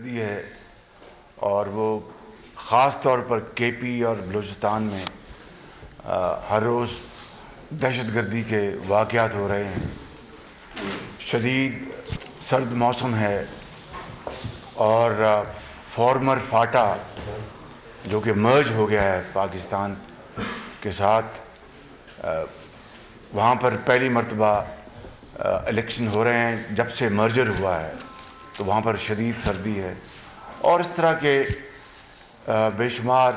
گردی ہے اور وہ خاص طور پر کے پی اور بلوچستان میں ہر روز دہشت گردی کے واقعات ہو رہے ہیں. شدید سرد موسم ہے اور فارمر فاٹا جو کہ مرج ہو گیا ہے پاکستان کے ساتھ، وہاں پر پہلی مرتبہ الیکشن ہو رہے ہیں جب سے مرجر ہوا ہے، تو وہاں پر شدید سردی ہے اور اس طرح کے بے شمار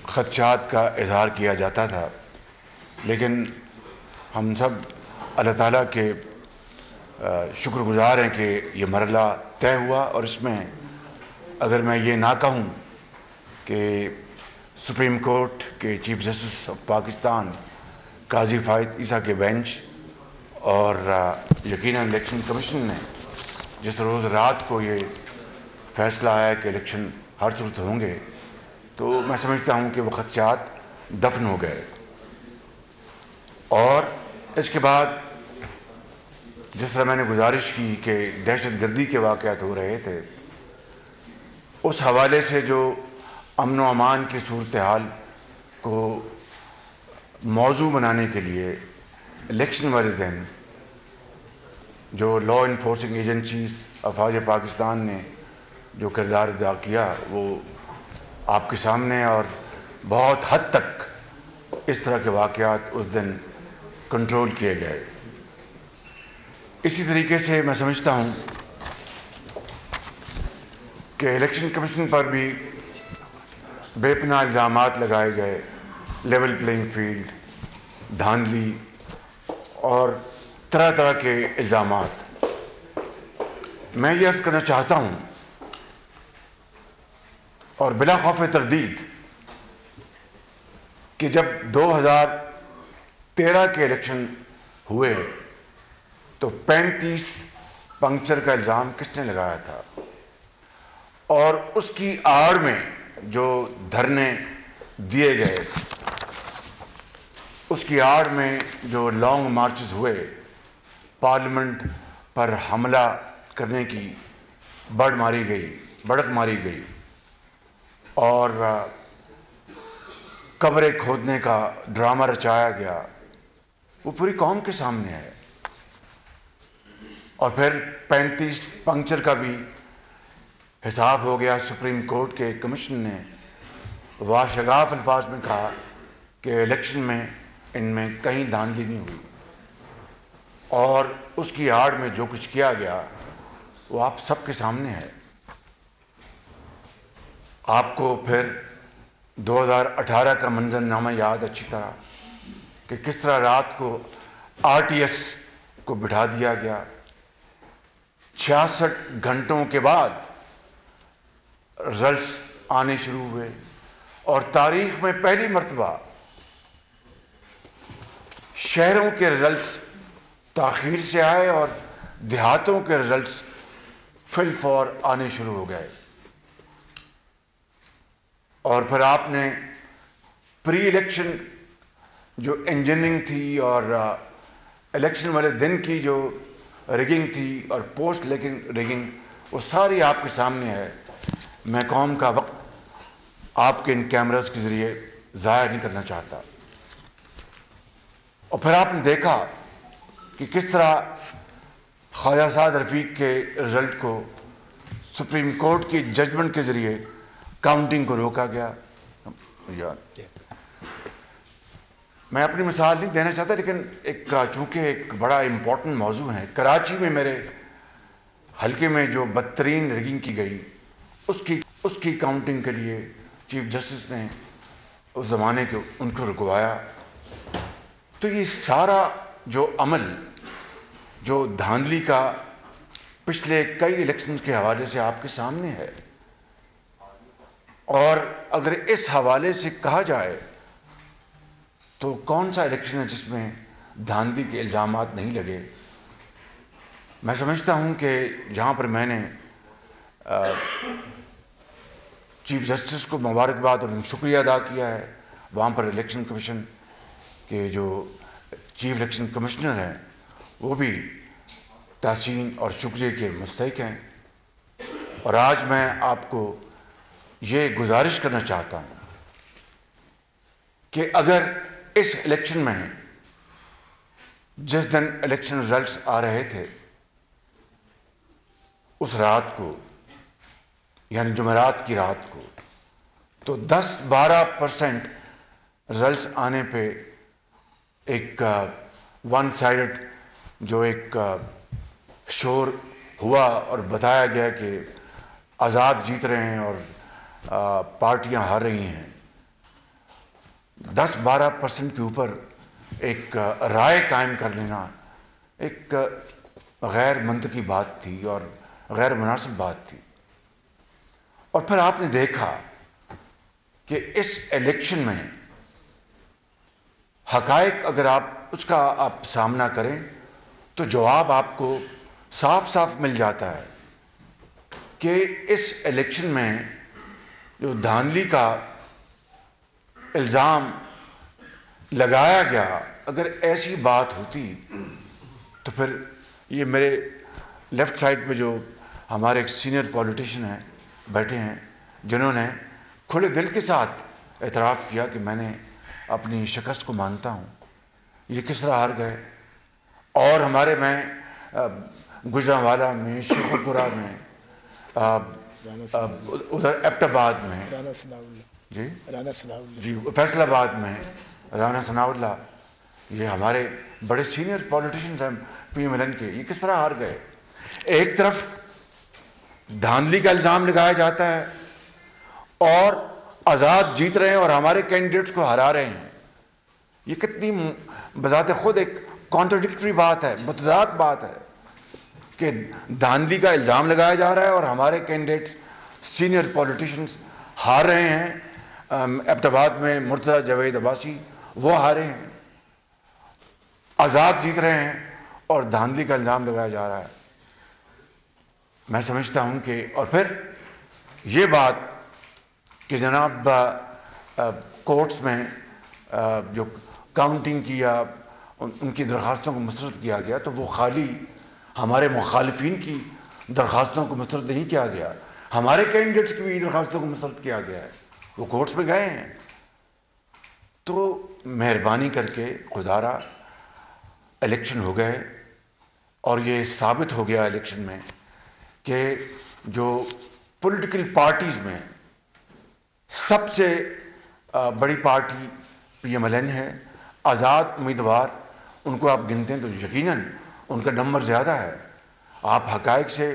خدشات کا اظہار کیا جاتا تھا. لیکن ہم سب اللہ تعالیٰ کے شکر گزار ہیں کہ یہ مرحلہ طے ہوا، اور اس میں اگر میں یہ نہ کہوں کہ سپریم کورٹ کے چیف جسٹس آف پاکستان قاضی فائد عیسیٰ کے بینچ اور یقیناً الیکشن کمیشن نے جس روز رات کو یہ فیصلہ آیا کہ الیکشن ہر صورت ہوں گے، تو میں سمجھتا ہوں کہ وہ خدشات دفن ہو گئے. اور اس کے بعد جس طرح میں نے گزارش کی کہ دہشت گردی کے واقعات ہو رہے تھے، اس حوالے سے جو امن و امان کی صورتحال کو موضوع بنانے کے لیے الیکشن والے دن جو لا انفورسنگ ایجنسیز افواج پاکستان نے جو کردار ادا کیا، وہ آپ کے سامنے، اور بہت حد تک اس طرح کے واقعات اس دن کنٹرول کیے گئے. اسی طریقے سے میں سمجھتا ہوں کہ الیکشن کمیشن پر بھی بے پناہ الزامات لگائے گئے، لیول پلینگ فیلڈ، دھاندلی اور طرح طرح کے الزامات. میں یہ عرض کرنا چاہتا ہوں اور بلا خوف تردید کہ جب 2013 کے الیکشن ہوئے تو 35 پنکچر کا الزام کس نے لگایا تھا، اور اس کی آڑ میں جو دھرنے دیے گئے، اس کی آڑ میں جو لانگ مارچز ہوئے، پارلیمنٹ پر حملہ کرنے کی بڑک ماری گئی اور قبریں کھودنے کا ڈرامہ رچایا گیا، وہ پوری قوم کے سامنے ہے. اور پھر 35 پنکچر کا بھی حساب ہو گیا. سپریم کورٹ کے کمیشن نے واشگاف الفاظ میں کہا کہ الیکشن میں ان میں کہیں دھاندلی نہیں ہوئی، اور اس کی آڑ میں جو کچھ کیا گیا وہ آپ سب کے سامنے ہے. آپ کو پھر 2018 کا منظرنامہ یاد اچھی طرح کہ کس طرح رات کو RTS کو بٹھا دیا گیا. 66 گھنٹوں کے بعد رزلٹس آنے شروع ہوئے، اور تاریخ میں پہلی مرتبہ شہروں کے رزلٹس تاخیر سے آئے اور دیہاتوں کے رزلٹس فی الفور آنے شروع ہو گئے. اور پھر آپ نے پری الیکشن جو انجینئرنگ تھی اور الیکشن والے دن کی جو ریگنگ تھی اور پوسٹ ریگنگ، وہ ساری آپ کے سامنے ہے. میں قوم کا وقت آپ کے ان کیمراز کے ذریعے ضائع نہیں کرنا چاہتا. اور پھر آپ نے دیکھا کہ کس طرح خواجہ سعد رفیق کے رزلٹ کو سپریم کورٹ کی ججمنٹ کے ذریعے کاؤنٹنگ کو روکا گیا. میں اپنی مثال نہیں دینا چاہتا، لیکن چونکہ ایک بڑا امپورٹنٹ موضوع ہے. کراچی میں میرے حلقے میں جو بدترین ریگنگ کی گئی، اس کی کاؤنٹنگ کے لیے چیف جسٹس نے اس زمانے کے ان کو رکوایا. تو یہ سارا جو عمل جو دھاندلی کا پچھلے کئی الیکشنز کے حوالے سے آپ کے سامنے ہے، اور اگر اس حوالے سے کہا جائے تو کون سا الیکشن ہے جس میں دھاندلی کے الزامات نہیں لگے. میں سمجھتا ہوں کہ جہاں پر میں نے چیف جسٹس کو مبارکباد اور شکریہ ادا کیا ہے، وہاں پر الیکشن کمیشن کے جو چیف الیکشن کمشنر ہیں وہ بھی تحسین اور شکریہ کے مستحق ہیں. اور آج میں آپ کو یہ گزارش کرنا چاہتا ہوں کہ اگر اس الیکشن میں جس دن الیکشن رزلٹس آ رہے تھے اس رات کو یعنی جمعرات کی رات کو تو 10-12% رزلٹس آنے پہ ایک ون سائڈڈ جو ایک شور ہوا اور بتایا گیا کہ آزاد جیت رہے ہیں اور پارٹیاں ہار رہی ہیں، 10-12% کے اوپر ایک رائے قائم کر لینا ایک غیر منطقی بات تھی اور غیر مناسب بات تھی۔ اور پھر آپ نے دیکھا کہ اس الیکشن میں حقائق اگر اس کا آپ سامنا کریں تو جواب آپ کو صاف صاف مل جاتا ہے کہ اس الیکشن میں جو دھاندلی کا الزام لگایا گیا، اگر ایسی بات ہوتی تو پھر یہ میرے لیفٹ سائڈ پہ جو ہمارے ایک سینئر پولیٹیشین ہیں بیٹھے ہیں جنہوں نے کھلے دل کے ساتھ اعتراف کیا کہ میں نے اپنی شکست کو مانتا ہوں، یہ کس طرح ہار گئے۔ اور ہمارے میں گجرانوالہ میں، شیخو پورہ میں، ادھر ایبٹ آباد میں، جی فیصل آباد میں رانا ثناء اللہ، یہ ہمارے بڑے سینئر پولیٹیشینز ہیں پی ایم ایل این کے، یہ کس طرح ہار گئے۔ ایک طرف دھاندلی کا الزام لگایا جاتا ہے اور آزاد جیت رہے ہیں اور ہمارے کینڈیڈیٹس کو ہرا رہے ہیں، یہ کتنی بذات خود ایک کانٹرڈکٹری بات ہے، متضاد بات ہے کہ دھاندلی کا الزام لگایا جا رہا ہے اور ہمارے کینڈیڈیٹس سینئر پولیٹیشینز ہار رہے ہیں۔ ایبٹ آباد میں مرتضیٰ جاوید عباسی وہ ہارے ہیں، آزاد جیت رہے ہیں اور دھاندلی کا الزام لگایا جا رہا ہے۔ میں سمجھتا ہوں کہ اور پھر یہ بات کہ جناب کورٹس میں جو کاؤنٹنگ کی یا ان کی درخواستوں کو مسترد کیا گیا تو وہ خالی ہمارے مخالفین کی درخواستوں کو مسترد نہیں کیا گیا، ہمارے کینڈیڈیٹس کی بھی درخواستوں کو مسترد کیا گیا ہے، وہ کورٹس میں گئے ہیں۔ تو مہربانی کر کے خدارا الیکشن ہو گئے اور یہ ثابت ہو گیا الیکشن میں کہ جو پولیٹیکل پارٹیز میں سب سے بڑی party P M L N ہے، آزاد امیدوار ان کو آپ گنتے ہیں تو یقیناً ان کا نمبر زیادہ ہے۔ آپ حقائق سے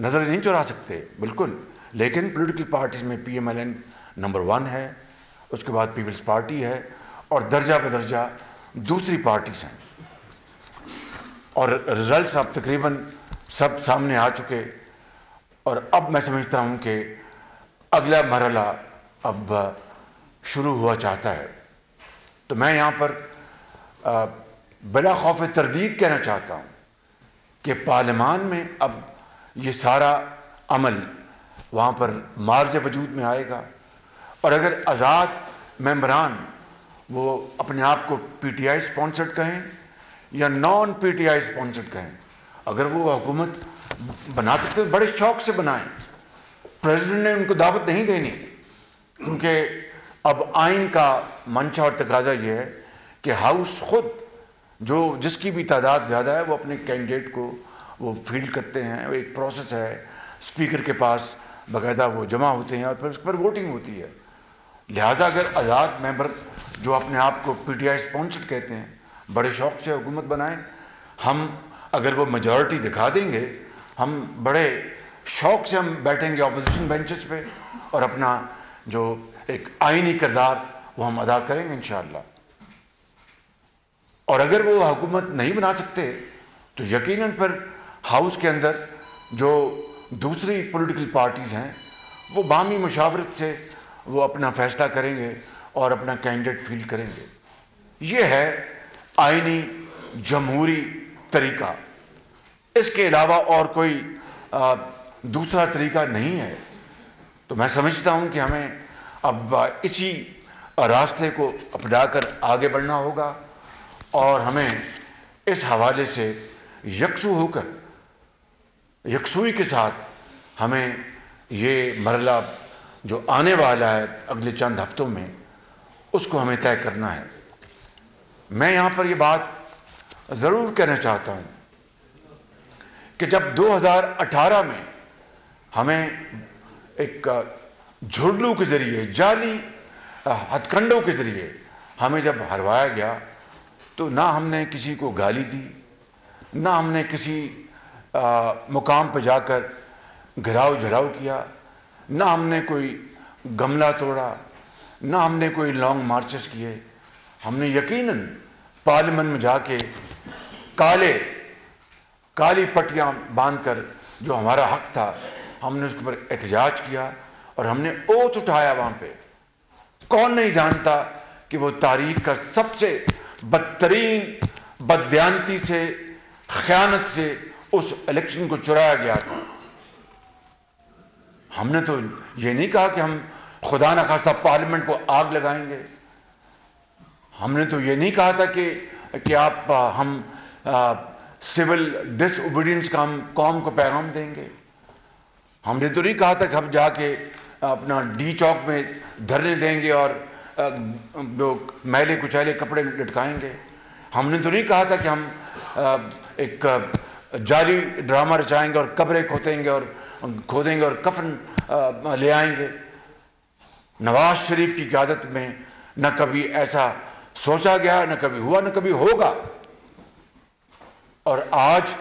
نظر نہیں چرا سکتے بالکل، لیکن پولیٹیکل پارٹیز میں P M L N number 1 ہے، اس کے بعد پیپلز پارٹی ہے اور درجہ بدرجہ دوسری پارٹیز ہیں، اور رزلٹس اب تقریباً سب سامنے آ چکے۔ اور اب میں سمجھتا ہوں کہ اگلا مرحلہ اب شروع ہوا چاہتا ہے۔ تو میں یہاں پر بلا خوف تردید کہنا چاہتا ہوں کہ پارلیمان میں اب یہ سارا عمل وہاں پر مارج وجود میں آئے گا، اور اگر آزاد ممبران وہ اپنے آپ کو پی ٹی آئی اسپانسرڈ کہیں یا naan P T I sponsored کہیں، اگر وہ حکومت بنا سکتے تو بڑے شوق سے بنائیں۔ پریزیڈنٹ نے ان کو دعوت نہیں دینی، کیونکہ اب آئین کا منشا اور تقاضا یہ ہے کہ ہاؤس خود جس کی بھی تعداد زیادہ ہے وہ اپنے کینڈیڈیٹ کو وہ فیلڈ کرتے ہیں، وہ ایک پروسیس ہے، اسپیکر کے پاس باقاعدہ وہ جمع ہوتے ہیں اور پھر اس پر ووٹنگ ہوتی ہے۔ لہٰذا اگر آزاد ممبر جو اپنے آپ کو پی ٹی آئی اسپانسرڈ کہتے ہیں بڑے شوق سے حکومت بنائیں، ہم اگر وہ میجورٹی دکھا دیں گے ہم بڑے شوق سے ہم بیٹھیں گے اپوزیشن بینچز پہ اور اپنا جو ایک آئینی کردار وہ ہم ادا کریں گے انشاءاللہ۔ اور اگر وہ حکومت نہیں بنا سکتے تو یقیناً پھر ہاؤس کے اندر جو دوسری پولیٹیکل پارٹیز ہیں وہ باہمی مشاورت سے وہ اپنا فیصلہ کریں گے اور اپنا کینڈیڈیٹ فیلڈ کریں گے۔ یہ ہے آئینی جمہوری طریقہ، اس کے علاوہ اور کوئی دوسرا طریقہ نہیں ہے۔ تو میں سمجھتا ہوں کہ ہمیں اب اسی راستے کو اپنا کر آگے بڑھنا ہوگا اور ہمیں اس حوالے سے یکسو ہو کر یکسوئی کے ساتھ ہمیں یہ مرحلہ جو آنے والا ہے اگلے چند ہفتوں میں، اس کو ہمیں طے کرنا ہے۔ میں یہاں پر یہ بات ضرور کہنا چاہتا ہوں کہ جب 2018 میں ہمیں ایک جھرلو کے ذریعے، جعلی ہتھ کنڈوں کے ذریعے ہمیں جب ہروایا گیا، تو نہ ہم نے کسی کو گالی دی، نہ ہم نے کسی مقام پہ جا کر گھراؤ جھراؤ کیا، نہ ہم نے کوئی گملہ توڑا، نہ ہم نے کوئی لانگ مارچز کیے۔ ہم نے یقیناً پارلیمنٹ میں جا کے کالی پٹیاں باندھ کر جو ہمارا حق تھا، ہم نے اس کے اوپر احتجاج کیا اور ہم نے اوتھ اٹھایا وہاں پہ۔ کون نہیں جانتا کہ وہ تاریخ کا سب سے بدترین بددیانتی سے، خیانت سے اس الیکشن کو چرایا گیا تھا۔ ہم نے تو یہ نہیں کہا کہ ہم خدا نخواستہ پارلیمنٹ کو آگ لگائیں گے، ہم نے تو یہ نہیں کہا تھا کہ ہم سول ڈس اوبیڈینس کا ہم قوم کو پیغام دیں گے، ہم نے تو نہیں کہا تھا کہ ہم جا کے اپنا ڈی چوک میں دھرنے دیں گے اور میلے کچیلے کپڑے لٹکائیں گے، ہم نے تو نہیں کہا تھا کہ ہم ایک جعلی ڈرامہ رچائیں گے اور قبریں کھودیں گے اور کفن لے آئیں گے۔ نواز شریف کی قیادت میں نہ کبھی ایسا سوچا گیا، نہ کبھی ہوا، نہ کبھی ہوگا۔ اور آج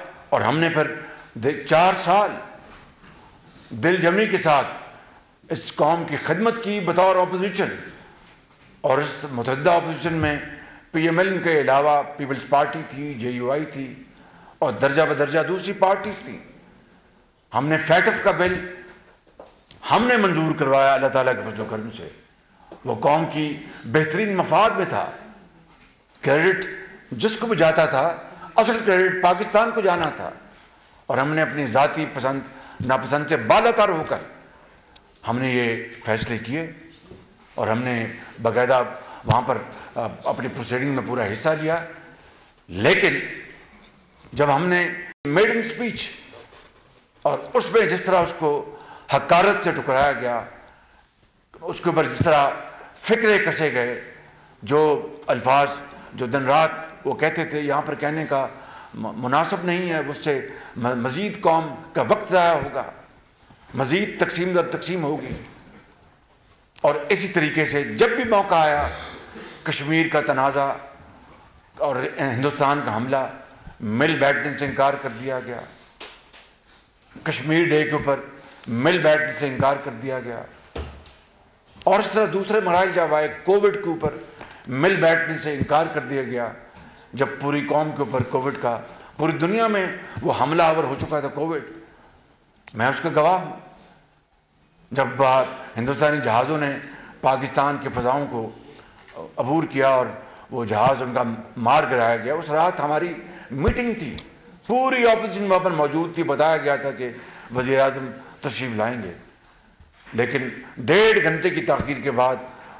ہم نے پھر 4 سال دل جمعی کے ساتھ اس قوم کی خدمت کی بطور اپوزیشن، اور اس متحدہ اپوزیشن میں پی ایم ایل کے علاوہ پیپلز پارٹی تھی، جے یو آئی تھی، اور درجہ بدرجہ دوسری پارٹیز تھیں۔ ہم نے فیٹف کا بل ہم نے منظور کروایا اللہ تعالیٰ کے فضل و کرم سے، وہ قوم کی بہترین مفاد میں تھا۔ کریڈٹ جس کو بھی جاتا تھا، اصل کریڈٹ پاکستان کو جانا تھا، اور ہم نے اپنی ذاتی پسند ناپسند سے بالاتر ہو کر ہم نے یہ فیصلے کیے، اور ہم نے باقاعدہ وہاں پر اپنی پروسیڈنگ میں پورا حصہ لیا۔ لیکن جب ہم نے میڈن اسپیچ اور اس میں جس طرح اس کو حقارت سے ٹکرایا گیا، اس کے اوپر جس طرح فکرے کسے گئے، جو الفاظ جو دن رات وہ کہتے تھے یہاں پر کہنے کا مناسب نہیں ہے، اس سے مزید قوم کا وقت ضائع ہوگا، مزید تقسیم در تقسیم ہوگی۔ اور اسی طریقے سے جب بھی موقع آیا، کشمیر کا تنازع اور ہندوستان کا حملہ، مل بیٹھنے سے انکار کر دیا گیا، کشمیر ڈے کے اوپر مل بیٹھنے سے انکار کر دیا گیا، اور اس طرح دوسرے مراحل جب آئے، کووڈ کے اوپر مل بیٹھنے سے انکار کر دیا گیا، جب پوری قوم کے اوپر کووڈ کا پوری دنیا میں وہ حملہ آور ہو چکا تھا کووڈ، میں اس کا گواہ ہوں۔ جب ہندوستانی جہازوں نے پاکستان کے فضاؤں کو عبور کیا اور وہ جہاز ان کا مار گرایا گیا، اس رات ہماری میٹنگ تھی، پوری اپوزیشن وہاں پر موجود تھی، بتایا گیا تھا کہ وزیر اعظم تشریف لائیں گے، لیکن 1.5 گھنٹے کی تاخیر کے بعد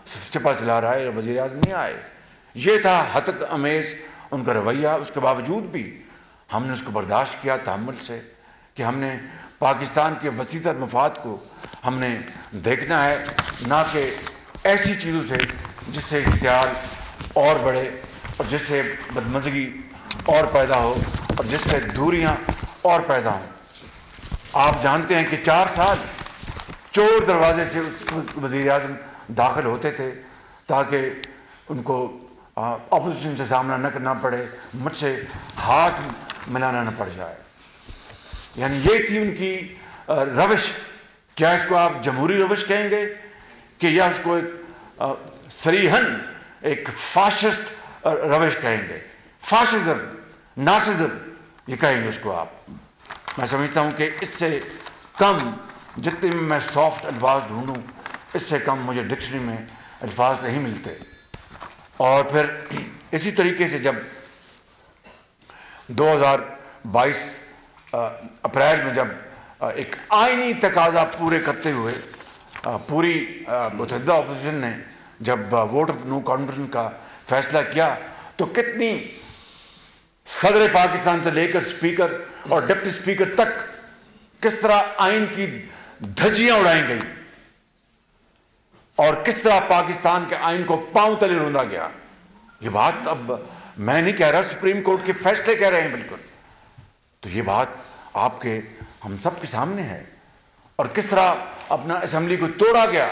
سپہ سالار آئے اور وزیر اعظم نہیں آئے۔ یہ تھا ہتک امیز ان کا رویہ۔ اس کے باوجود بھی ہم نے اس کو برداشت کیا تحمل سے، کہ ہم نے پاکستان کے وسیع تر مفاد کو ہم نے دیکھنا ہے، نہ کہ ایسی چیزوں سے جس سے اشتعال اور بڑھے، اور جس سے بدمزگی اور پیدا ہو، اور جس سے دوریاں اور پیدا ہوں۔ آپ جانتے ہیں کہ 4 سال چور دروازے سے اس وزیر اعظم داخل ہوتے تھے تاکہ ان کو اپوزیشن سے سامنا نہ کرنا پڑے، مجھ سے ہاتھ ملانا نہ پڑ جائے۔ یعنی یہ تھی ان کی روش۔ کیا اس کو آپ جمہوری روش کہیں گے، کہ یا اس کو ایک صریحاً ایک فاشسٹ روش کہیں گے؟ فاشزم، ناسزم یہ کہیں گے اس کو آپ۔ میں سمجھتا ہوں کہ اس سے کم، جتنے میں سافٹ الفاظ ڈھونڈوں، اس سے کم مجھے ڈکشنری میں الفاظ نہیں ملتے۔ اور پھر اسی طریقے سے جب 2022 اپریل میں جب ایک آئینی تقاضا پورے کرتے ہوئے پوری متحدہ اپوزیشن نے جب ووٹ آف نو کانفیڈنس کا فیصلہ کیا، تو کتنی صدر پاکستان سے لے کر اسپیکر اور ڈپٹی اسپیکر تک کس طرح آئین کی دھجیاں اڑائی گئی اور کس طرح پاکستان کے آئین کو پاؤں تلے روندا گیا. یہ بات اب میں نہیں کہہ رہا, سپریم کورٹ کے فیصلے کہہ رہے ہیں بالکل. تو یہ بات آپ کے ہم سب کے سامنے ہے. اور کس طرح اپنا اسمبلی کو توڑا گیا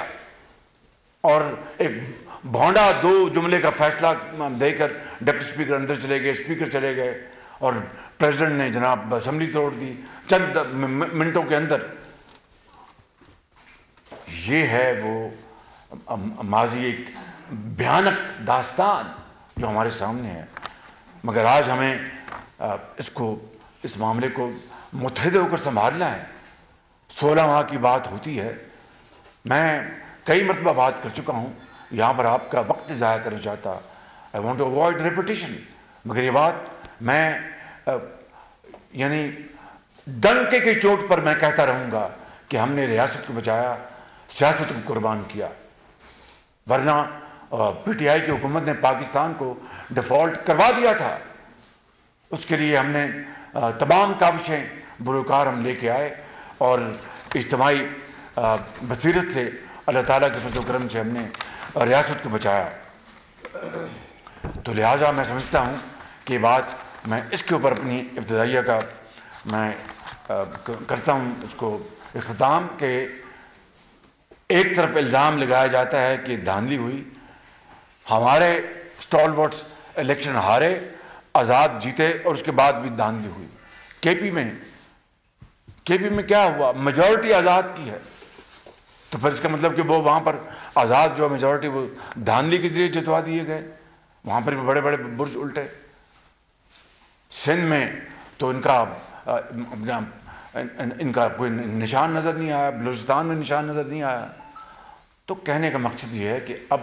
اور ایک بھونڈا 2 جملے کا فیصلہ دے کر ڈپٹی اسپیکر اندر چلے گئے, اسپیکر چلے گئے اور پریزیڈنٹ نے جناب اسمبلی توڑ دی چند منٹوں کے اندر. یہ ہے وہ ماضی ایک بھیانک داستان جو ہمارے سامنے ہے. مگر آج ہمیں اس معاملے کو متحد ہو کر سنبھالنا ہے. 16 ماہ کی بات ہوتی ہے. میں کئی مرتبہ بات کر چکا ہوں, یہاں پر آپ کا وقت ضائع کرنا چاہتا. I want to avoid repetition. مگر یہ بات میں یعنی ڈنکے کی چوٹ پر میں کہتا رہوں گا کہ ہم نے ریاست کو بچایا, سیاست کو قربان کیا. ورنہ پی ٹی آئی کی حکومت نے پاکستان کو ڈیفالٹ کروا دیا تھا. اس کے لیے ہم نے تمام کاوشیں بروکار ہم لے کے آئے اور اجتماعی بصیرت سے اللہ تعالیٰ کے فضل و کرم سے ہم نے ریاست کو بچایا. تو لہٰذا میں سمجھتا ہوں کہ بات میں اس کے اوپر اپنی ابتدائیہ کا میں کرتا ہوں اس کو اختتام. کہ ایک طرف الزام لگایا جاتا ہے کہ دھاندلی ہوئی, ہمارے اسٹالورٹس الیکشن ہارے, آزاد جیتے اور اس کے بعد بھی دھاندلی ہوئی. کے پی میں کیا ہوا؟ میجورٹی آزاد کی ہے. تو پھر اس کا مطلب کہ وہ وہاں پر آزاد جو میجورٹی وہ دھاندلی کے ذریعے جتوا دیے گئے. وہاں پر بھی بڑے بڑے برج الٹے. سندھ میں تو ان کا کوئی نشان نظر نہیں آیا, بلوچستان میں نشان نظر نہیں آیا. تو کہنے کا مقصد یہ ہے کہ اب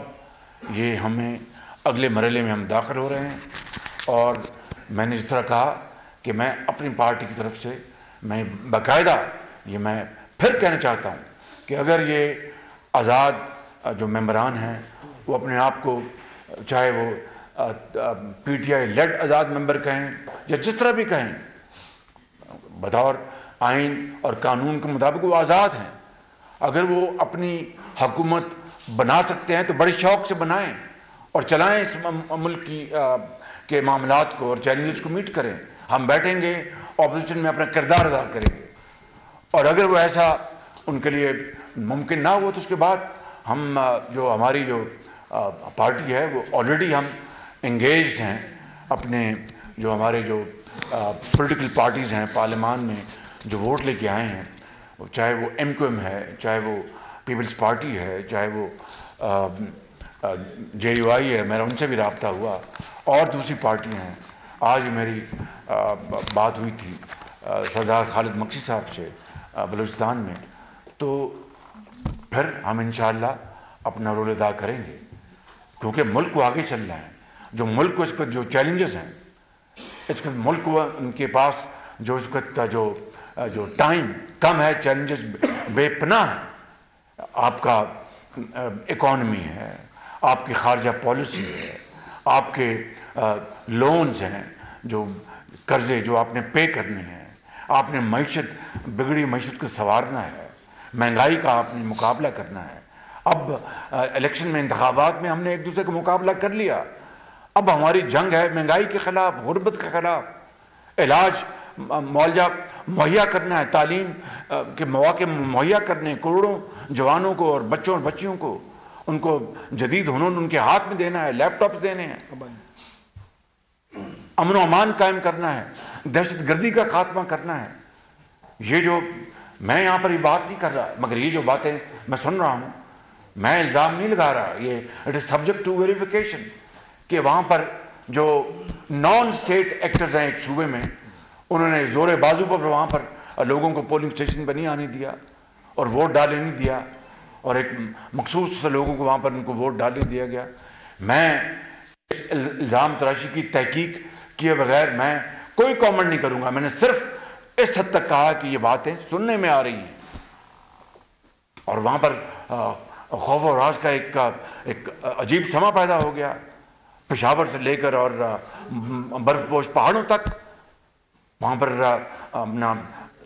یہ ہمیں اگلے مرحلے میں ہم داخل ہو رہے ہیں. اور میں نے اس طرح کہا کہ میں اپنی پارٹی کی طرف سے میں باقاعدہ یہ میں پھر کہنا چاہتا ہوں کہ اگر یہ آزاد جو ممبران ہیں وہ اپنے آپ کو چاہے وہ پی ٹی آئی لیڈ آزاد ممبر کہیں یا جس طرح بھی کہیں, بطور آئین اور قانون کے مطابق وہ آزاد ہیں. اگر وہ اپنی حکومت بنا سکتے ہیں تو بڑے شوق سے بنائیں اور چلائیں اس ملک کے معاملات کو اور چیلنجز کو میٹ کریں. ہم بیٹھیں گے اپوزیشن میں اپنا کردار ادا کریں گے. اور اگر وہ ایسا ان کے لیے ممکن نہ ہو تو اس کے بعد ہم جو ہماری جو پارٹی ہے وہ آلریڈی ہم انگیجڈ ہیں اپنے جو ہمارے جو پولیٹیکل پارٹیز ہیں پارلیمان میں جو ووٹ لے کے آئے ہیں, چاہے وہ ایم کیو ایم ہے, چاہے وہ پیپلز پارٹی ہے, چاہے وہ جے یو آئی ہے, میرا ان سے بھی رابطہ ہوا, اور دوسری پارٹیاں ہیں. آج میری بات ہوئی تھی سردار خالد مکسی صاحب سے بلوچستان میں. تو پھر ہم انشاءاللہ اپنا رول ادا کریں گے کیونکہ ملک کو آگے چلنا ہے. جو ملک کو اس وقت جو چیلنجز ہیں, اس وقت ملک کو ان کے پاس جو اس وقت جو ٹائم کم ہے, چیلنجز بے پناہ ہیں. آپ کا اکانومی ہے, آپ کی خارجہ پالیسی ہے, آپ کے لونز ہیں, جو قرضے جو آپ نے پے کرنے ہیں, آپ نے معیشت بگڑی معیشت کو سنوارنا ہے, مہنگائی کا آپ نے مقابلہ کرنا ہے. اب الیکشن میں انتخابات میں ہم نے ایک دوسرے کا مقابلہ کر لیا. اب ہماری جنگ ہے مہنگائی کے خلاف, غربت کے خلاف. علاج معالجہ مہیا کرنا ہے, تعلیم کے مواقع مہیا کرنے, کروڑوں جوانوں کو اور بچوں اور بچیوں کو ان کو جدید ہنر ان کے ہاتھ میں دینا ہے, لیپ ٹاپس دینے ہیں, امن و امان قائم کرنا ہے, دہشت گردی کا خاتمہ کرنا ہے. یہ جو میں یہاں پر یہ بات نہیں کر رہا, مگر یہ جو باتیں میں سن رہا ہوں, میں الزام نہیں لگا رہا, یہ it is subject to verification کہ وہاں پر جو نان اسٹیٹ ایکٹرز ہیں ایک صوبے میں, انہوں نے زور بازو پر وہاں پر لوگوں کو پولنگ اسٹیشن پر نہیں آنے دیا اور ووٹ ڈالنے نہیں دیا, اور ایک مخصوص لوگوں کو وہاں پر ان کو ووٹ ڈالنے دیا گیا. میں اس الزام تراشی کی تحقیق کیے بغیر میں کوئی کامنٹ نہیں کروں گا. میں نے صرف اس حد تک کہا کہ یہ باتیں سننے میں آ رہی ہیں, اور وہاں پر خوف و راز کا ایک عجیب سما پیدا ہو گیا. پشاور سے لے کر اور برف پوش پہاڑوں تک وہاں پر اپنا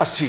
80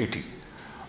80।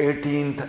18th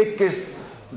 21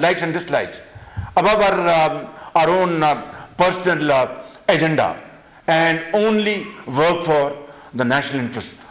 likes and dislikes, above our own personal agenda and only work for the national interest.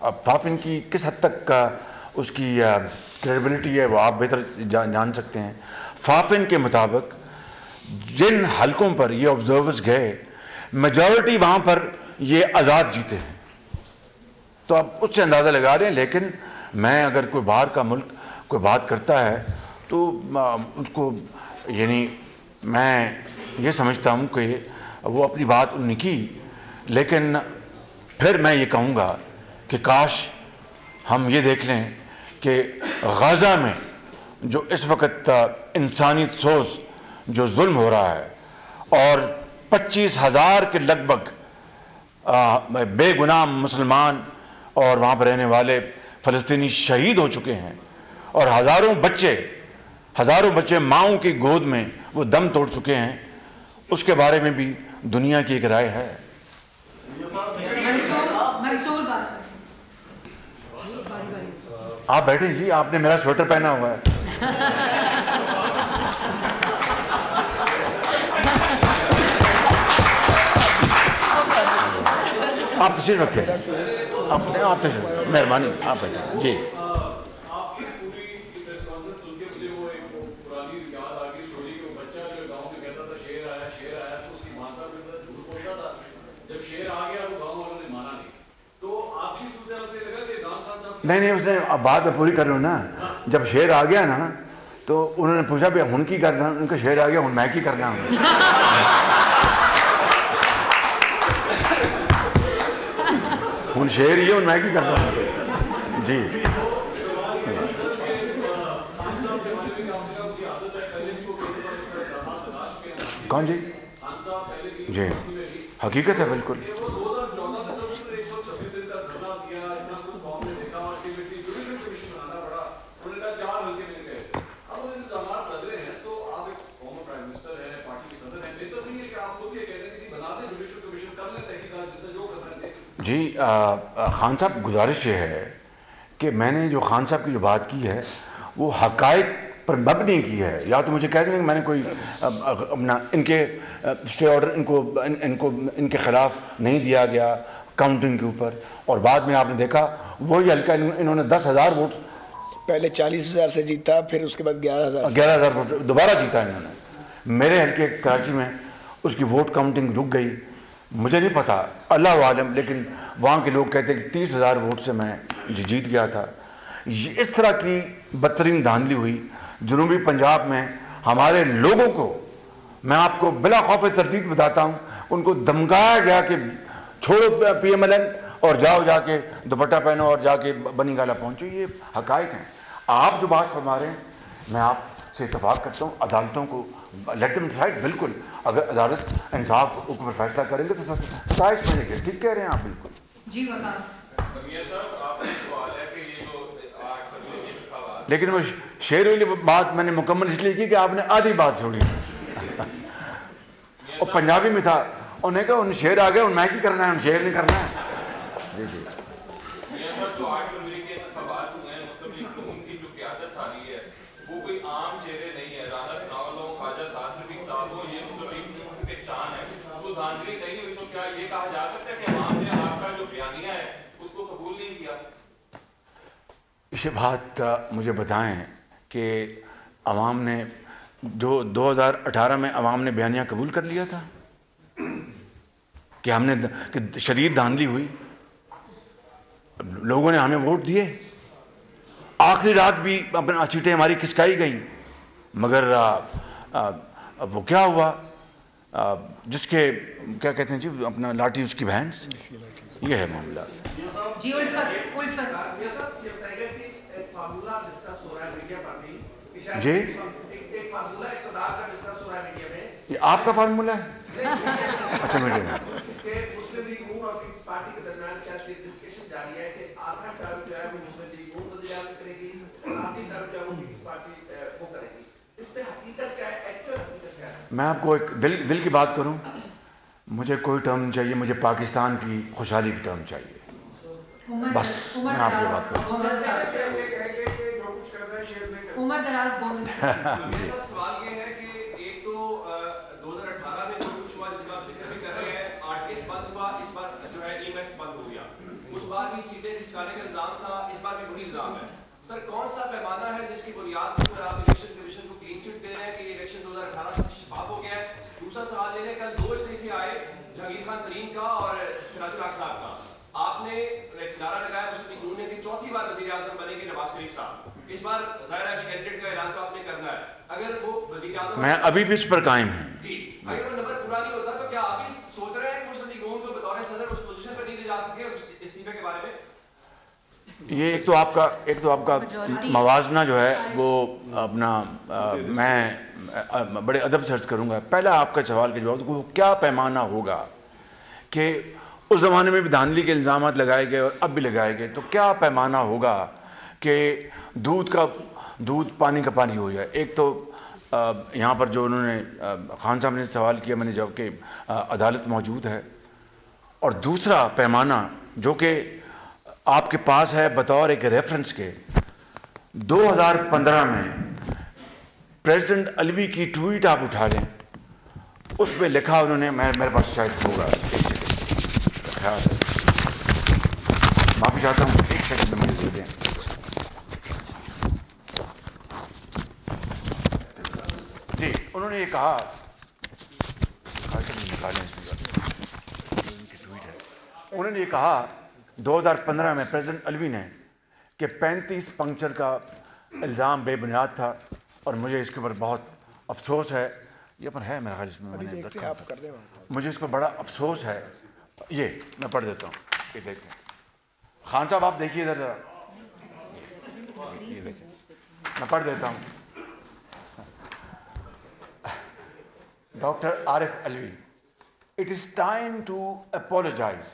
اب فافن کی کس حد تک اس کی کریڈیبلٹی ہے وہ آپ بہتر جان سکتے ہیں. فافن کے مطابق جن حلقوں پر یہ آبزرورز گئے میجورٹی وہاں پر یہ آزاد جیتے ہیں. تو آپ اس سے اندازہ لگا رہے ہیں. لیکن میں اگر کوئی باہر کا ملک کوئی بات کرتا ہے تو اس کو یعنی میں یہ سمجھتا ہوں کہ وہ اپنی بات انہوں نے کی, لیکن پھر میں یہ کہوں گا کہ کاش ہم یہ دیکھ لیں کہ غزہ میں جو اس وقت انسانی سوز جو ظلم ہو رہا ہے اور 25,000 کے لگ بھگ بے گناہ مسلمان اور وہاں پر رہنے والے فلسطینی شہید ہو چکے ہیں اور ہزاروں بچے ماؤں کی گود میں وہ دم توڑ چکے ہیں, اس کے بارے میں بھی دنیا کی ایک رائے ہے. منصور بات آپ بیٹھیں جی, آپ نے میرا سویٹر پہنا ہوا ہے. آپ تشریف رکھیں, آپ تشریف, مہربانی آپ بیٹھیں جی. نہیں اس نے بات میں پوری کر رہا ہوں نا. جب شیر آ گیا نا تو انہوں نے پوچھا بھی ہن کی کرنا, ان کا شیر آ گیا ہن میں کی کرنا ہوں. ہن شیر ہی ہے, ہن میں کی کرنا ہوں جی. کون جی؟ جی حقیقت ہے بالکل. جی خان صاحب گزارش یہ ہے کہ میں نے جو خان صاحب کی جو بات کی ہے وہ حقائق پر مبنی کی ہے. یا تو مجھے کہہ دیں کہ میں نے کوئی اپنا ان کے اسٹے آرڈر ان کے خلاف نہیں دیا گیا کاؤنٹنگ کے اوپر, اور بعد میں آپ نے دیکھا وہی حلقہ انہوں نے 10,000 ووٹ پہلے 40,000 سے جیتا, پھر اس کے بعد 11,000 ووٹ دوبارہ جیتا انہوں نے. میرے حلقے کراچی میں اس کی ووٹ کاؤنٹنگ رک گئی, مجھے نہیں پتا, اللہ عالم, لیکن وہاں کے لوگ کہتے ہیں کہ 30,000 ووٹ سے میں جیت گیا تھا. اس طرح کی بدترین دھاندلی ہوئی جنوبی پنجاب میں. ہمارے لوگوں کو میں آپ کو بلا خوف تردید بتاتا ہوں, ان کو دھمکایا گیا کہ چھوڑو PMLN اور جاؤ جا کے دوپٹہ پہنو اور جا کے بنی گالا پہنچو. یہ حقائق ہیں. آپ جو بات فرما رہے ہیں میں آپ سے اتفاق کرتا ہوں, عدالتوں کو لیٹ دم ڈیسائیڈ. بالکل اگر عدالت انصاف کے اوپر فیصلہ کریں گے تو سائز ملے گی. ٹھیک کہہ رہے ہیں آپ بالکل. جی وقاص لیکن وہ شعر والی بات میں نے مکمل اس لیے کی کہ آپ نے آدھی بات چھوڑی اور پنجابی میں تھا, انہوں نے کہا ان شعر آ گیا, ان میں کی کرنا ہے, ان شعر نہیں کرنا ہے. جی جی یہ بات مجھے بتائیں کہ عوام نے جو 2018 میں عوام نے بیانیہ قبول کر لیا تھا کہ ہم نے کہ شدید دھاندلی ہوئی, لوگوں نے ہمیں ووٹ دیے, آخری رات بھی اپنا سیٹیں ہماری کھسکائی گئیں, مگر وہ کیا ہوا جس کے کیا کہتے ہیں جی اپنا لاٹھی اس کی بھینس, یہ ہے معاملہ. جی جی یہ آپ کا فارمولہ ہے؟ اچھا میڈم میں آپ کو ایک دل کی بات کروں, مجھے کوئی ٹرم نہیں چاہیے, مجھے پاکستان کی خوشحالی کی ٹرم چاہیے بس. میں آپ کی بات کروں. عمر دراز سوال یہ ہے کہ ایک تو 2018 میں جو کچھ ہوا جس کا آپ ذکر بھی کر رہے ہیں, آرٹیس بند ہوا, اس بار جو ہے EMS بند ہو گیا, اس بار بھی سیٹیں کھسکانے کا الزام تھا, اس بار بھی وہی الزام ہے. سر کون سا پیمانہ ہے جس کی بنیاد پر آپ الیکشن کمیشن کو کلین چٹ دے رہے ہیں کہ یہ الیکشن 2018 سے شفاف ہو گیا ہے؟ دوسرا سوال لے لیں, کل 2 استعفے آئے جہانگیر خان ترین کا اور سراج الحق صاحب کا. آپ نے ایک نعرہ لگایا مسلم لیگ نے کہ چوتھی بار وزیر اعظم بنے گے نواز شریف صاحب. اس بار ظاہر ہے کہ کینڈیڈیٹ کا اعلان تو آپ نے کرنا ہے. اگر وہ وزیر اعظم, میں ابھی بھی اس پر قائم ہوں جی, اگر وہ نمبر پورا نہیں ہوتا تو کیا آپ بھی سوچ رہے ہیں کہ مسلم لیگ کو بطور صدر اس پوزیشن پر نہیں لے جا سکے استعفے کے بارے میں؟ یہ ایک تو آپ کا موازنہ جو ہے وہ اپنا میں بڑے ادب سے عرض کروں گا. پہلا آپ کا سوال کا جواب, وہ کیا پیمانہ ہوگا کہ اس زمانے میں بھی دھاندلی کے الزامات لگائے گئے اور اب بھی لگائے گئے, تو کیا پیمانہ ہوگا کہ دودھ پانی کا پانی ہو جائے. ایک تو یہاں پر جو انہوں نے خان صاحب نے سوال کیا, میں نے جواب کہ عدالت موجود ہے. اور دوسرا پیمانہ جو کہ آپ کے پاس ہے بطور ایک ریفرنس کے, 2015 میں پریزیڈنٹ علوی کی ٹویٹ آپ اٹھا لیں, اس میں لکھا انہوں نے, میرے پاس شاید ہوگا, خیال ہے, معافی چاہتا ہوں, ایک سیکنڈ میں مجھے دیں. جی, انہوں نے یہ کہا, انہوں نے یہ کہا 2015 میں پریزیڈنٹ علوی نے کہ 35 پنکچر کا الزام بے بنیاد تھا, اور مجھے اس کے اوپر بہت افسوس ہے. یہ پر ہے میرا خیال, اس میں میں نے رکھا, مجھے اس پر بڑا افسوس ہے. یہ میں پڑھ دیتا ہوں, یہ دیکھیں خان صاحب, آپ دیکھیے ادھر ذرا, یہ دیکھیں, میں پڑھ دیتا ہوں. Doctor Arif Alvi, it is time to apologize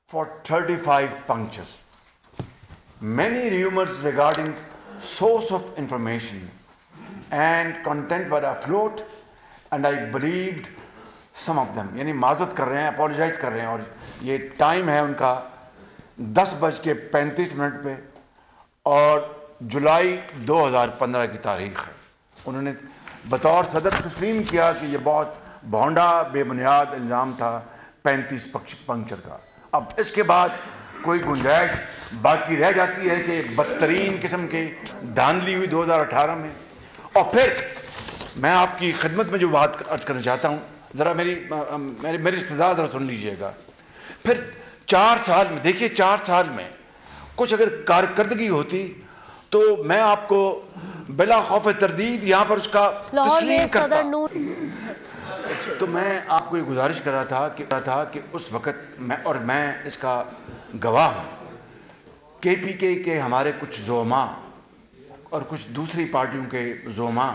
for 35 punctures. Many rumors regarding source of information and content were afloat and I believed some of them. یعنی معذرت کر رہے ہیں, اپولوجائز کر رہے ہیں, اور یہ ٹائم ہے ان کا 10:35 پہ, اور جولائی 2015 کی تاریخ ہے. انہوں نے بطور صدر تسلیم کیا کہ یہ بہت بھونڈا بے بنیاد الزام تھا 35 پنکچر کا. اب اس کے بعد کوئی گنجائش باقی رہ جاتی ہے کہ بدترین قسم کی دھاندلی ہوئی 2018 میں. اور پھر میں آپ کی خدمت میں جو بات عرض کرنا چاہتا ہوں, ذرا میری استدعا ذرا سن لیجئے گا. پھر 4 سال میں دیکھیے, 4 سال میں کچھ اگر کارکردگی ہوتی تو میں آپ کو بلا خوف تردید یہاں پر اس کا تسلیم کرتا. تو میں آپ کو یہ گزارش کر رہا تھا کہ اس وقت میں اس کا گواہ ہوں, KPK کے ہمارے کچھ زعماء اور کچھ دوسری پارٹیوں کے زعماء,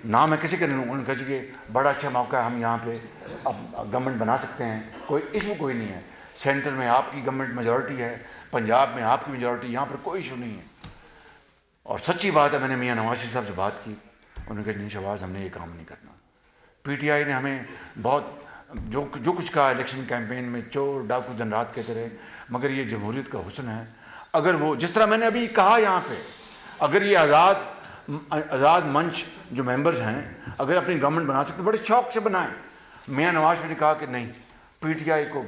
نام میں کسی کے نہیں, انہوں نے کہا کہ بڑا اچھا موقع ہے, ہم یہاں پہ اب گورنمنٹ بنا سکتے ہیں, کوئی ایشو کوئی نہیں ہے, سینٹر میں آپ کی گورنمنٹ میجورٹی ہے, پنجاب میں آپ کی میجورٹی, یہاں پر کوئی ایشو نہیں ہے. اور سچی بات ہے, میں نے میاں نواز شریف صاحب سے بات کی, انہوں نے کہا نہیں شہباز, ہم نے یہ کام نہیں کرنا. PTI نے ہمیں بہت جو کچھ کہا الیکشن کیمپین میں, چور ڈاکو دن رات کہتے رہے, مگر یہ جمہوریت کا حسن ہے. اگر وہ جس طرح میں نے ابھی کہا یہاں پہ, اگر یہ آزاد منچ جو ممبرز ہیں اگر اپنی گورنمنٹ بنا سکتے بڑے شوق سے بنائیں. میاں نواز شریف نے کہا کہ نہیں, PTI کو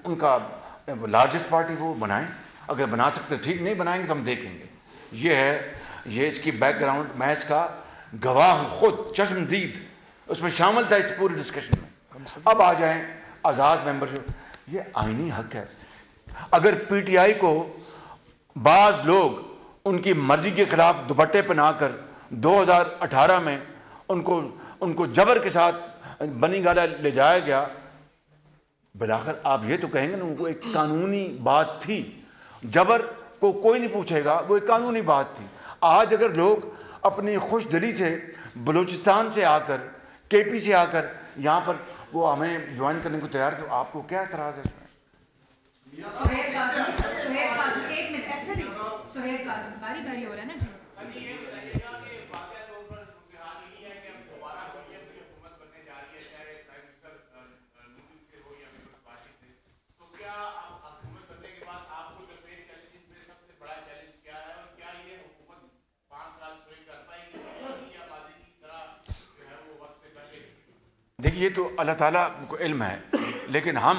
ان کا لارجسٹ پارٹی وہ بنائیں, اگر بنا سکتے ٹھیک, نہیں بنائیں گے تو ہم دیکھیں گے. یہ ہے, یہ اس کی بیک گراؤنڈ, میں اس کا گواہ ہوں, خود چشم دید اس میں شامل تھا اس پوری ڈسکشن میں. اب آ جائیں آزاد ممبر, جو یہ آئینی حق ہے. اگر PTI کو بعض لوگ ان کی مرضی کے خلاف دوپٹے پہنا کر 2018 میں ان کو جبر کے ساتھ بنی گالا لے جایا گیا, بلاخر آپ یہ تو کہیں گے نا ان کو ایک قانونی بات تھی, جبر کو کوئی نہیں پوچھے گا, وہ ایک قانونی بات تھی. آج اگر لوگ اپنی خوش دلی سے بلوچستان سے آ کر, KP سے آ کر یہاں پر وہ ہمیں جوائن کرنے کو تیار, تو آپ کو کیا اعتراض ہے اس میں؟ سہیل قاسم ایک منٹ, ایسا نہیں, سہیل قاسم باری باری ہو رہا ہے نا. جی یہ بتائیے گا کہ واقعہ طور پر صورتحال یہ ہے کہ اب دوبارہ کوئی حکومت بننے جا رہی ہے, چاہے پرائم منسٹر نوٹس سے ہو یا پیپلز پارٹی سے, تو کیا حکومت بننے کے بعد آپ کو درپیش چیلنجز میں سب سے بڑا چیلنج کیا ہے, اور کیا یہ حکومت 5 سال پورے کر پائے گی یا ماضی کی طرح جو ہے وہ وقت سے پہلے؟ دیکھیے, یہ تو اللہ تعالیٰ کو علم ہے, لیکن ہم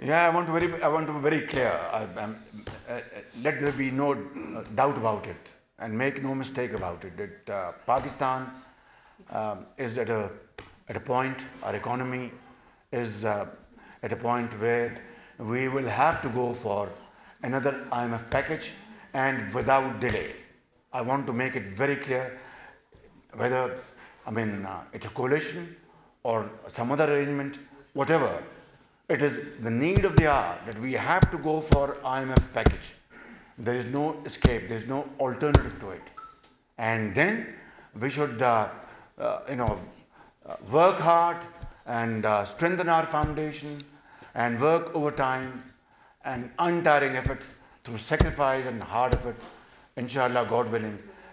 Yeah, I want to be very clear. Let there be no doubt about it, and make no mistake about it. That Pakistan is at a point. Our economy is at a point where we will have to go for another IMF package, and without delay. I want to make it very clear. Whether it's a coalition or some other arrangement, whatever. It is the need of the hour that we have to go for IMF package. There is no escape. There is no alternative to it. And then we should, work hard and strengthen our foundation and work overtime and untiring efforts through sacrifice and hard efforts. Inshallah, God willing,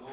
2